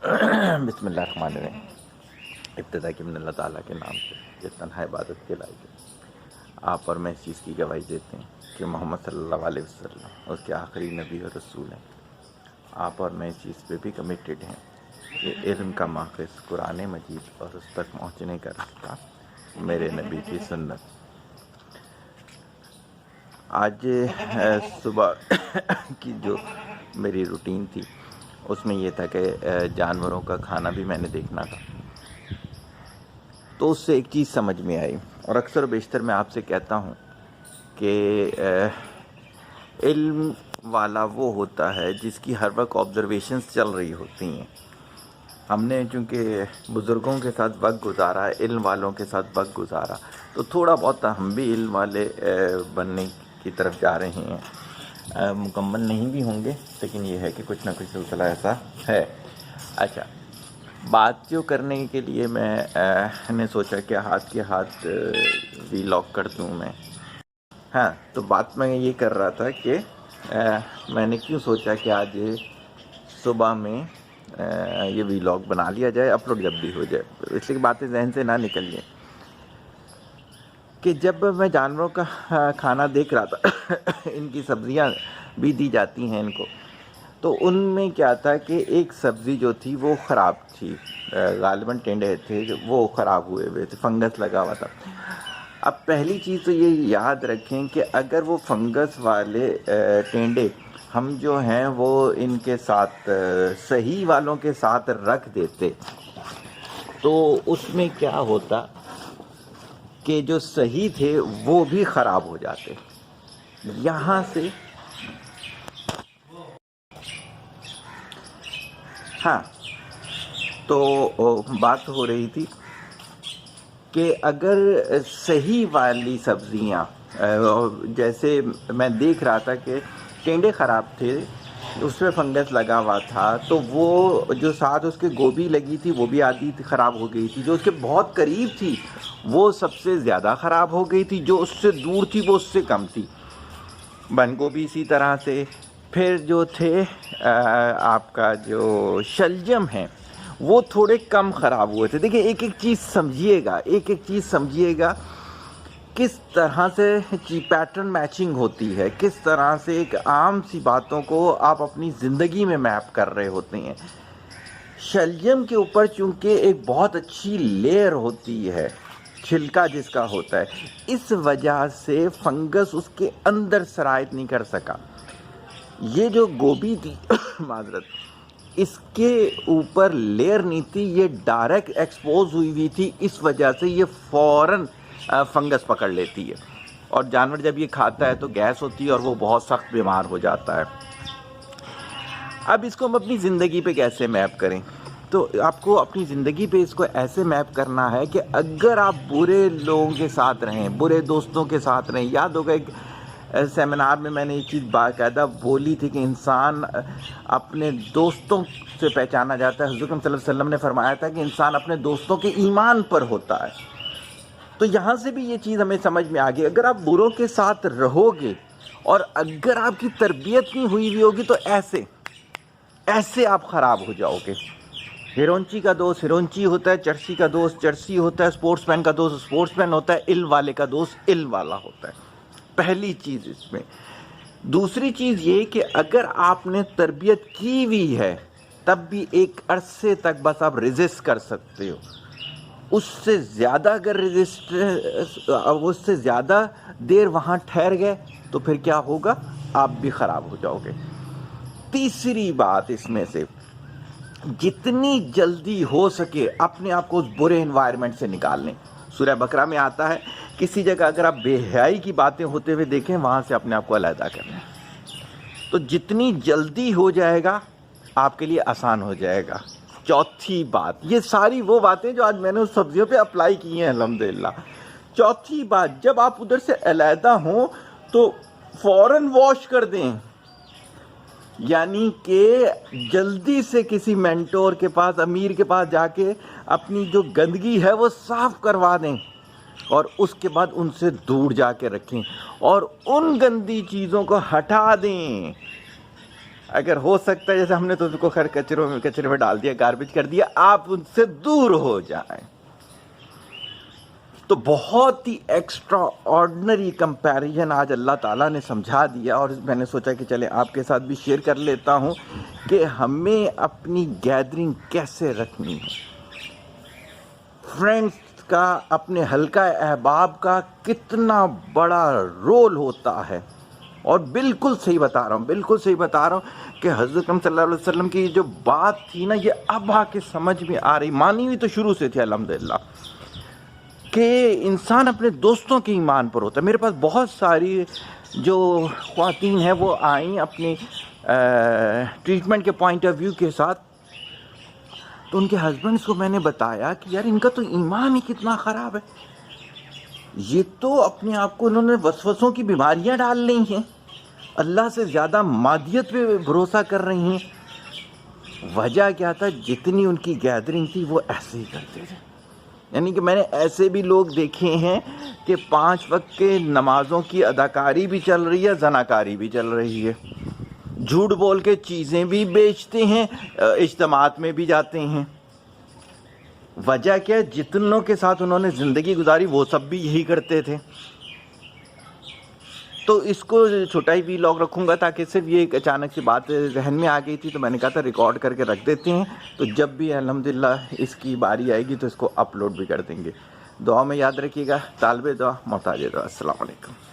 بسم اللہ الرحمن الرحیم۔ ابتدا کی من اللہ تعالیٰ کے نام سے جو تنہا عبادت کے لائق ہے۔ آپ اور میں اس چیز کی گواہی دیتے ہیں کہ محمد صلی اللہ علیہ وسلم اس کے آخری نبی اور رسول ہیں۔ آپ اور میں اس چیز پہ بھی کمیٹڈ ہیں کہ علم کا ماخذ قرآن مجید اور اس تک پہنچنے کا رستہ میرے نبی کی سنت۔ آج صبح کی جو میری روٹین تھی اس میں یہ تھا کہ جانوروں کا کھانا بھی میں نے دیکھنا تھا، تو اس سے ایک چیز سمجھ میں آئی، اور اکثر و بیشتر میں آپ سے کہتا ہوں کہ علم والا وہ ہوتا ہے جس کی ہر وقت آبزرویشنز چل رہی ہوتی ہیں۔ ہم نے چونکہ بزرگوں کے ساتھ وقت گزارا، علم والوں کے ساتھ وقت گزارا، تو تھوڑا بہت ہم بھی علم والے بننے کی طرف جا رہے ہیں۔ مکمل نہیں بھی ہوں گے، لیکن یہ ہے کہ کچھ نہ کچھ سلسلہ ایسا ہے۔ اچھا، بات جو کرنے کے لیے میں نے سوچا کہ ہاتھ کے ہاتھ ویلاگ کر دوں میں۔ ہاں، تو بات میں یہ کر رہا تھا کہ میں نے کیوں سوچا کہ آج صبح میں یہ ویلاگ بنا لیا جائے، اپلوڈ جب بھی ہو جائے، اس لیے باتیں ذہن سے نہ نکلیے کہ جب میں جانوروں کا کھانا دیکھ رہا تھا، ان کی سبزیاں بھی دی جاتی ہیں ان کو، تو ان میں کیا تھا کہ ایک سبزی جو تھی وہ خراب تھی، غالباً ٹینڈے تھے وہ خراب ہوئے تھے، فنگس لگا ہوا تھا۔ اب پہلی چیز تو یہ یاد رکھیں کہ اگر وہ فنگس والے ٹینڈے ہم جو ہیں وہ ان کے ساتھ صحیح والوں کے ساتھ رکھ دیتے تو اس میں کیا ہوتا کہ جو صحیح تھے وہ بھی خراب ہو جاتے۔ یہاں سے ہاں، تو بات ہو رہی تھی کہ اگر صحیح والی سبزیاں، جیسے میں دیکھ رہا تھا کہ ٹینڈے خراب تھے، اس میں فنگس لگا ہوا تھا، تو وہ جو ساتھ اس کے گوبھی لگی تھی وہ بھی آدھی خراب ہو گئی تھی، جو اس کے بہت قریب تھی وہ سب سے زیادہ خراب ہو گئی تھی، جو اس سے دور تھی وہ اس سے کم تھی۔ بند گوبھی اسی طرح سے، پھر جو تھے آپ کا جو شلجم ہے وہ تھوڑے کم خراب ہوئے تھے۔ دیکھیں، ایک ایک چیز سمجھیے گا کس طرح سے پیٹرن میچنگ ہوتی ہے، کس طرح سے ایک عام سی باتوں کو آپ اپنی زندگی میں میپ کر رہے ہوتے ہیں۔ شلجم کے اوپر چونکہ ایک بہت اچھی لیئر ہوتی ہے، چھلکا جس کا ہوتا ہے، اس وجہ سے فنگس اس کے اندر سرایت نہیں کر سکا۔ یہ جو گوبھی تھی معذرت، اس کے اوپر لیئر نہیں تھی، یہ ڈائریکٹ ایکسپوز ہوئی تھی، اس وجہ سے یہ فوراً فنگس پکڑ لیتی ہے، اور جانور جب یہ کھاتا ہے تو گیس ہوتی ہے اور وہ بہت سخت بیمار ہو جاتا ہے۔ اب اس کو ہم اپنی زندگی پہ کیسے میپ کریں؟ تو آپ کو اپنی زندگی پہ اس کو ایسے میپ کرنا ہے کہ اگر آپ برے لوگوں کے ساتھ رہیں، برے دوستوں کے ساتھ رہیں، یاد ہوگا ایک سیمینار میں نے یہ چیز باقاعدہ بولی تھی کہ انسان اپنے دوستوں سے پہچانا جاتا ہے۔ حضرت صلی اللہ علیہ وسلم نے فرمایا تھا کہ انسان اپنے دوستوں کے ایمان پر ہوتا ہے۔ تو یہاں سے بھی یہ چیز ہمیں سمجھ میں آ گئی، اگر آپ بروں کے ساتھ رہو گے اور اگر آپ کی تربیت نہیں ہوئی ہوگی تو ایسے آپ خراب ہو جاؤ گے۔ ہیرونچی کا دوست ہیرونچی ہوتا ہے، چرسی کا دوست چرسی ہوتا ہے، اسپورٹس مین کا دوست اسپورٹس مین ہوتا ہے، علم والے کا دوست علم والا ہوتا ہے۔ پہلی چیز اس میں۔ دوسری چیز یہ کہ اگر آپ نے تربیت کی ہوئی ہے تب بھی ایک عرصے تک بس آپ ریزسٹ کر سکتے ہو، اس سے زیادہ اگر اس سے زیادہ دیر وہاں ٹھہر گئے تو پھر کیا ہوگا؟ آپ بھی خراب ہو جاؤ گے۔ تیسری بات اس میں سے، جتنی جلدی ہو سکے اپنے آپ کو اس برے انوائرمنٹ سے نکال لیں۔ سورہ بقرہ میں آتا ہے کسی جگہ اگر آپ بے حیائی کی باتیں ہوتے ہوئے دیکھیں وہاں سے اپنے آپ کو علیحدہ کر لیں، تو جتنی جلدی ہو جائے گا آپ کے لیے آسان ہو جائے گا۔ چوتھی بات، یہ ساری وہ باتیں جو آج میں نے اس سبزیوں پہ اپلائی کی ہیں الحمدللہ۔ چوتھی بات، جب آپ ادھر سے علیحدہ ہوں تو فوراً واش کر دیں، یعنی کہ جلدی سے کسی مینٹور کے پاس، امیر کے پاس جا کے اپنی جو گندگی ہے وہ صاف کروا دیں، اور اس کے بعد ان سے دور جا کے رکھیں اور ان گندی چیزوں کو ہٹا دیں۔ اگر ہو سکتا ہے جیسے ہم نے تو ان کو خیر کچرے میں ڈال دیا، گاربیج کر دیا، آپ ان سے دور ہو جائیں. تو بہت ہی ایکسٹرا آرڈنری کمپیریزن آج اللہ تعالیٰ نے سمجھا دیا، اور میں نے سوچا کہ چلیں آپ کے ساتھ بھی شیئر کر لیتا ہوں کہ ہمیں اپنی گیدرنگ کیسے رکھنی ہے. فرینڈس کا، اپنے حلقہ احباب کا کتنا بڑا رول ہوتا ہے. اور بالکل صحیح بتا رہا ہوں کہ حضرت اکرم صلی اللہ علیہ وسلم کی جو بات تھی نا، یہ اب آ کے سمجھ میں آ رہی. مانی ہوئی تو شروع سے تھی الحمدللہ، کہ انسان اپنے دوستوں کے ایمان پر ہوتا ہے. میرے پاس بہت ساری جو خواتین ہیں وہ آئیں اپنی ٹریٹمنٹ کے پوائنٹ آف ویو کے ساتھ، تو ان کے ہسبینڈس کو میں نے بتایا کہ یار ان کا تو ایمان ہی کتنا خراب ہے، یہ تو اپنے آپ کو انہوں نے وسوسوں کی بیماریاں ڈال لی ہیں، اللہ سے زیادہ مادیت پہ بھروسہ کر رہی ہیں. وجہ کیا تھا؟ جتنی ان کی گیدرنگ تھی وہ ایسے ہی کرتے تھے. یعنی کہ میں نے ایسے بھی لوگ دیکھے ہیں کہ 5 وقت کے نمازوں کی اداکاری بھی چل رہی ہے، زناکاری بھی چل رہی ہے، جھوٹ بول کے چیزیں بھی بیچتے ہیں، اجتماعات میں بھی جاتے ہیں. وجہ کیا ہے؟ جتنوں کے ساتھ انہوں نے زندگی گزاری وہ سب بھی یہی کرتے تھے. تو اس کو چھوٹا ہی ویلاگ رکھوں گا، تاکہ صرف یہ ایک اچانک سی بات ذہن میں آ گئی تھی تو میں نے کہا تھا ریکارڈ کر کے رکھ دیتے ہیں، تو جب بھی الحمدللہ اس کی باری آئے گی تو اس کو اپلوڈ بھی کر دیں گے. دعا میں یاد رکھیے گا. طالب دعا محتاج دعا. السلام علیکم.